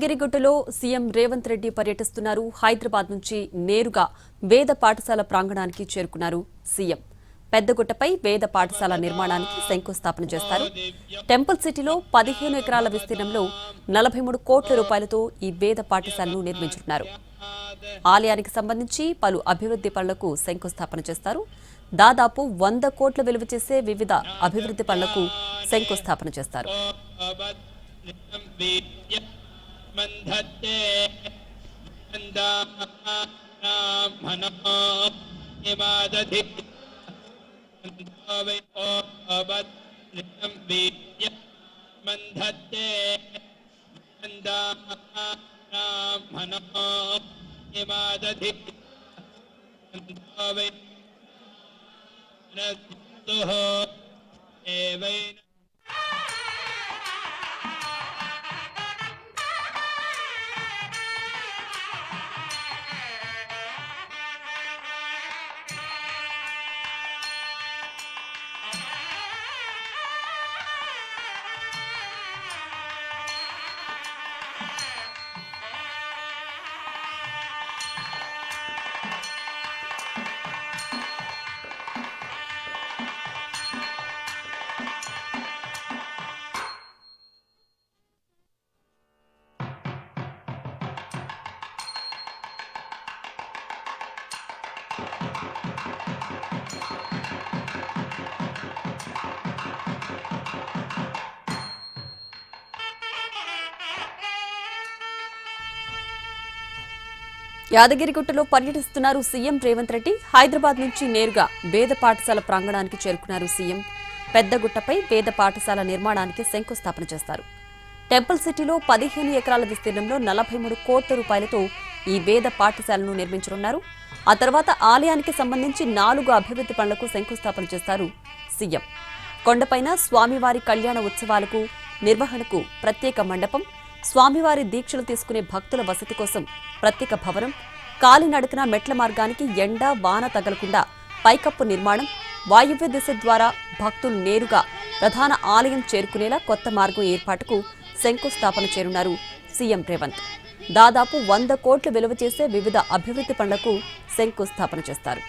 గిరిగుట్టలో CM Revanth Reddy పర్యటిస్తున్నారు. హైదరాబాద్ నుంచి నేరుగా వేద పాఠశాల ప్రాంగణానికి చేరుకున్నారు సీఎం. పెద్దగుట్టపై వేద పాఠశాల నిర్మాణానికి శంకుస్థాపన చేస్తారు. టెంపుల్ సిటీలో 15 ఎకరాల విస్తీర్ణంలో 43 కోట్ల రూపాయలతో ఈ వేద పాఠశాలను నిర్మించనున్నారు. ఆలయానికి సంబంధించి పలు అభివృద్ధి పనులకు శంకుస్థాపన చేస్తారు. దాదాపు 100 కోట్ల విలువ చేసే వివిధ అభివృద్ధి పనులకు శంకుస్థాపన చేస్తారు. యాదగిరిగుట్టలో పర్యటిస్తున్నారు సీఎం రేవంత్ రెడ్డి. హైదరాబాద్ నుంచి నేరుగా వేద పాఠశాల ప్రాంగణానికి చేరుకున్నారు సీఎం. పెద్దగుట్టపై వేద పాఠశాల నిర్మాణానికి శంకుస్థాపన చేస్తారు. టెంపుల్ సిటీలో 15 ఎకరాల విస్తీర్ణంలో 43 కోట్ల రూపాయలతో ఈ వేద పాఠశాలను నిర్మించనున్నారు. ఆ తర్వాత ఆలయానికి సంబంధించి 4 అభివృద్ధి పనులకు శంకుస్థాపన చేస్తారు సీఎం. కొండపైన స్వామివారి కళ్యాణ ఉత్సవాలకు నిర్వహణకు ప్రత్యేక మండపం, స్వామివారి దీక్షలు తీసుకునే భక్తుల వసతి కోసం ప్రత్యేక భవనం, కాలినడకన మెట్ల మార్గానికి ఎండ వాన తగలకుండా పైకప్పు నిర్మాణం, వాయువ్య దిశ ద్వారా భక్తులు నేరుగా ప్రధాన ఆలయం చేరుకునేలా కొత్త మార్గం ఏర్పాటుకు శంకుస్థాపన చేరున్నారు సీఎం రేవంత్. దాదాపు 100 కోట్ల విలువ చేసే వివిధ అభివృద్ధి పనులకు శంకుస్థాపన చేస్తారు.